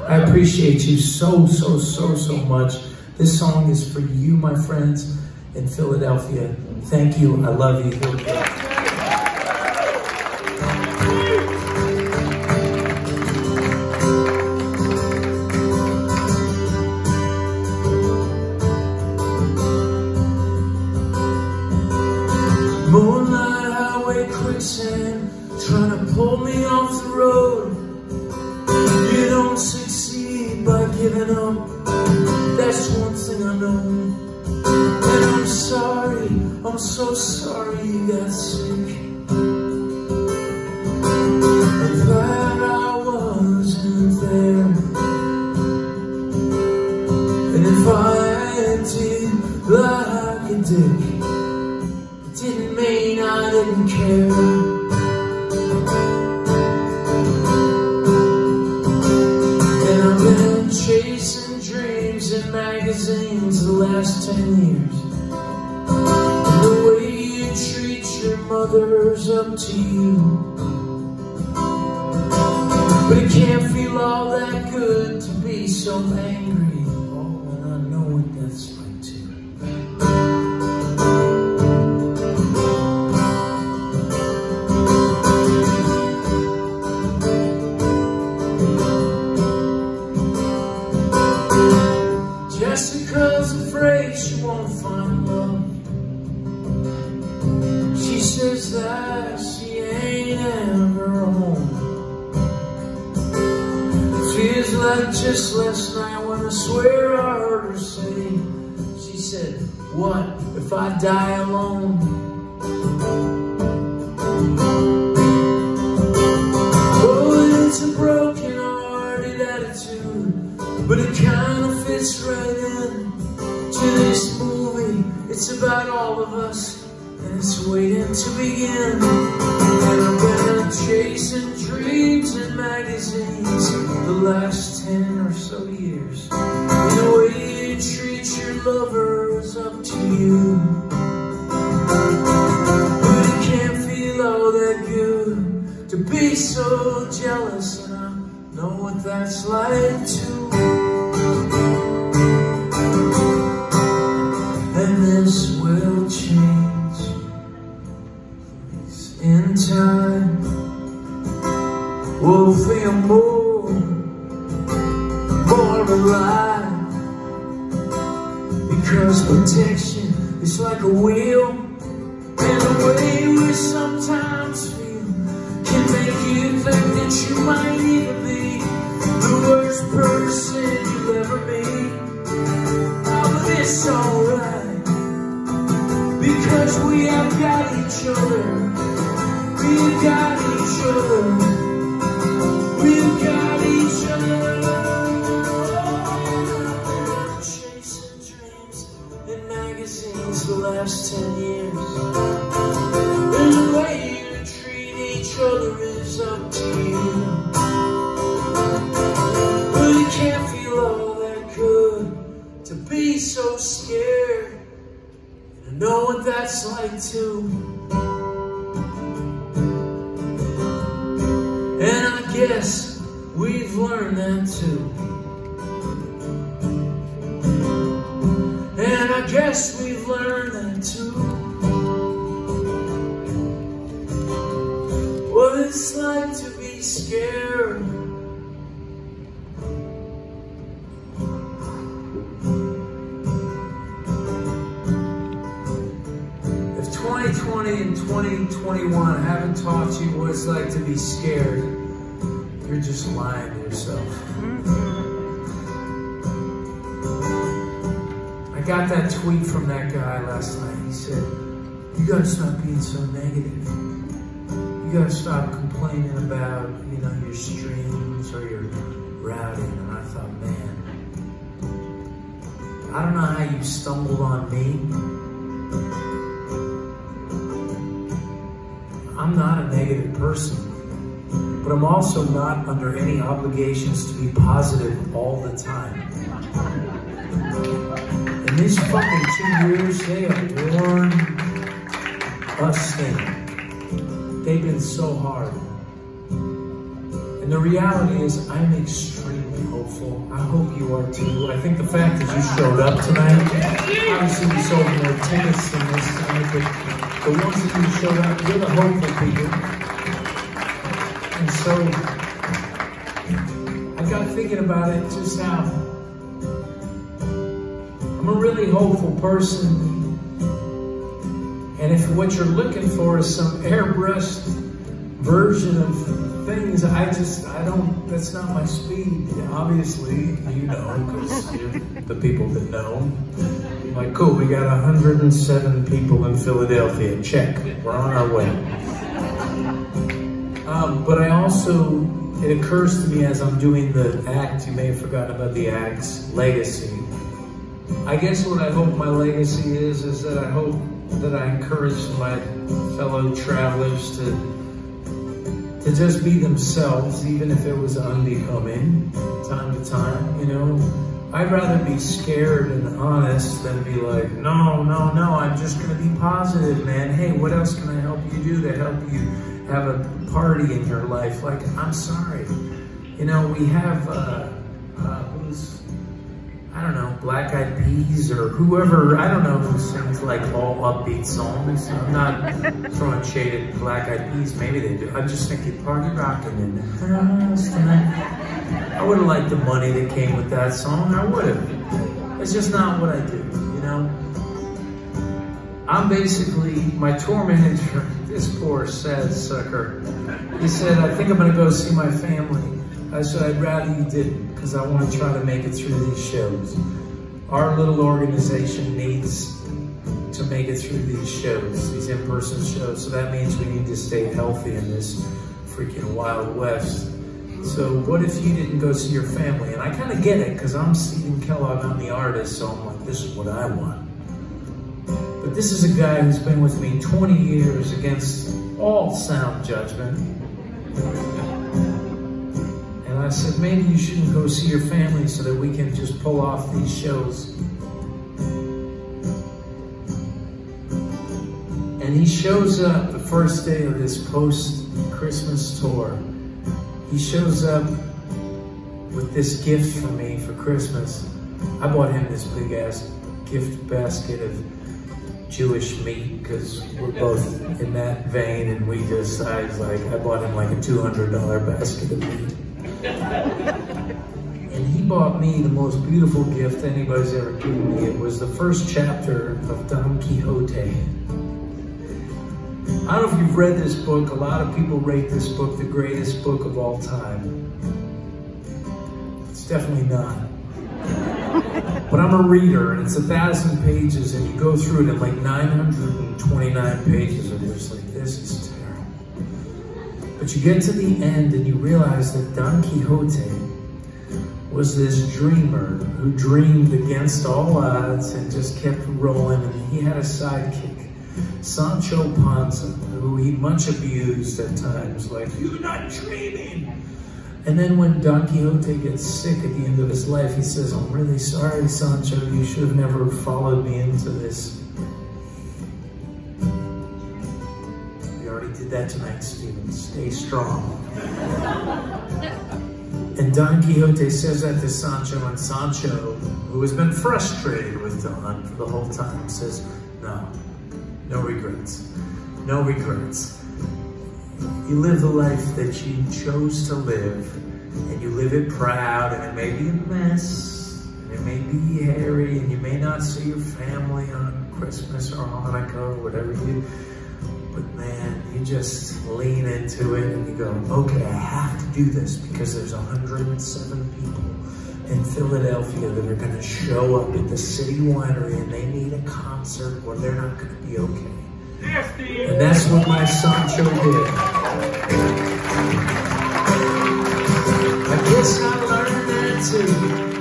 I appreciate you so, so, so, so much. This song is for you, my friends in Philadelphia. Thank you. I love you. Here we go. Moonlight highway quicksand, trying to pull me off the road. You don't succeed by giving up, that's one thing I know. And I'm sorry, I'm so sorry you got sick. I'm glad I wasn't there. And if I acted like a dick, it didn't mean I didn't care. Chasing dreams in magazines the last 10 years. And the way you treat your mother's up to you. But it can't feel all that good to be so angry. Oh, and I know what that's like too. Jessica's afraid she won't find love. She says that she ain't ever home. Feels like just last night when I swear I heard her say, she said, what if I die alone? Oh, it's a broken-hearted attitude, but it kind of fits right in to this movie. It's about all of us, and it's waiting to begin. And I've been chasing dreams in magazines the last 10 or so years. And the way you treat your lover is up to you. But it can't feel all that good to be so jealous, and I know what that's like too. And this will change in time. We'll feel more alive, because protection is like a wheel, and the way we sometimes feel can make you think that you might even be the worst person you'll ever meet. Oh, but it's alright, because we have got each other. We've got each other. We've got each other. Chasing dreams in magazines the last 10 years. And the way you treat each other is up to you. But it can't feel all that good to be so scared. And I know what that's like too. And I guess we've learned that too. And I guess we've learned that too. What it's like to be scared. If 2020 and 2021 haven't taught you what it's like to be scared, you're just lying to yourself. I got that tweet from that guy last night. He said, you gotta stop being so negative. You gotta stop complaining about, you know, your streams or your routing. And I thought, man, I don't know how you stumbled on me. I'm not a negative person, but I'm also not under any obligations to be positive all the time. In these fucking 2 years, they have worn us thin. They've been so hard. And the reality is, I'm extremely hopeful. grateful. I hope you are too. I think the fact that you showed up tonight, obviously we sold more tickets than this time, but the ones that you showed up, you're the hopeful people. And so I got thinking about it just how I'm a really hopeful person. And if what you're looking for is some airbrushed version of things, that's not my speed. Obviously, you know, because you're the people that know. Like, cool, we got 107 people in Philadelphia. Check, we're on our way. But I also, it occurs to me as I'm doing the act, you may have forgotten about the act's legacy. I guess what I hope my legacy is that I hope that I encourage my fellow travelers to just be themselves, even if it was unbecoming, time to time, you know. I'd rather be scared and honest than be like, no, I'm just gonna be positive, man. Hey, what else can I help you do to help you have a party in your life? Like, I'm sorry. You know, we have, I don't know, Black Eyed Peas or whoever, I don't know, who sings like all upbeat songs. I'm not throwing shade at Black Eyed Peas, maybe they do. I'm just thinking party rocking in the house tonight. I would've liked the money that came with that song, I would've. It's just not what I do, you know? I'm basically, my tour manager, this poor sad sucker, he said, I think I'm gonna go see my family. I said, I'd rather you didn't, because I want to try to make it through these shows. Our little organization needs to make it through these shows, these in-person shows. So that means we need to stay healthy in this freaking Wild West. So what if you didn't go see your family? And I kind of get it, because I'm Stephen Kellogg, I'm the artist, so I'm like, this is what I want. But this is a guy who's been with me 20 years against all sound judgment. And I said, maybe you shouldn't go see your family so that we can just pull off these shows. And he shows up the first day of this post-Christmas tour. He shows up with this gift for me for Christmas. I bought him this big-ass gift basket of Jewish meat because we're both in that vein, and I bought him like a $200 basket of meat. And he bought me the most beautiful gift anybody's ever given me. It was the first chapter of Don Quixote. I don't know if you've read this book. A lot of people rate this book the greatest book of all time. It's definitely not. But I'm a reader, and it's 1,000 pages, and you go through it, and like 929 pages are just like, this is terrible. But you get to the end and you realize that Don Quixote was this dreamer who dreamed against all odds and just kept rolling, and he had a sidekick, Sancho Panza, who he much abused at times, like, you're not dreaming. And then when Don Quixote gets sick at the end of his life, he says, I'm really sorry, Sancho, you should have never followed me into this. Did that tonight, Stephen. Stay strong. And Don Quixote says that to Sancho, and Sancho, who has been frustrated with Don for the whole time, says, no regrets. No regrets. You live the life that you chose to live, and you live it proud, and it may be a mess, and it may be hairy, and you may not see your family on Christmas or Hanukkah or whatever you do. But man, you just lean into it and you go, okay, I have to do this because there's 107 people in Philadelphia that are gonna show up at the City Winery and they need a concert or they're not gonna be okay. And that's what my Sancho did. I guess I learned that too.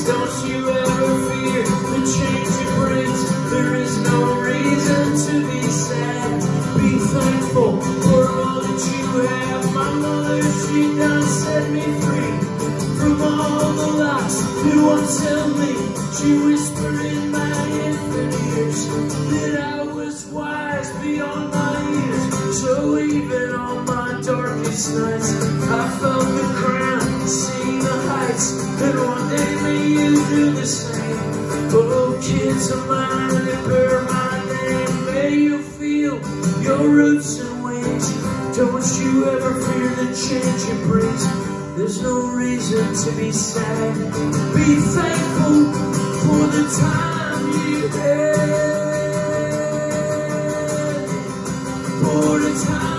Don't you ever fear the change it brings. There is no reason to be sad. Be thankful for all that you have. My mother, she done set me free from all the lies that won't tell me. She whispered in my infant ears that I was wise beyond on my ears. So even on my darkest nights, I felt the crown, seen the heights, and one day may you do the same. Oh, kids of mine that bear my name, may you feel your roots and wings. Don't you ever fear the change it brings. There's no reason to be sad. Be thankful for the time you had. For the time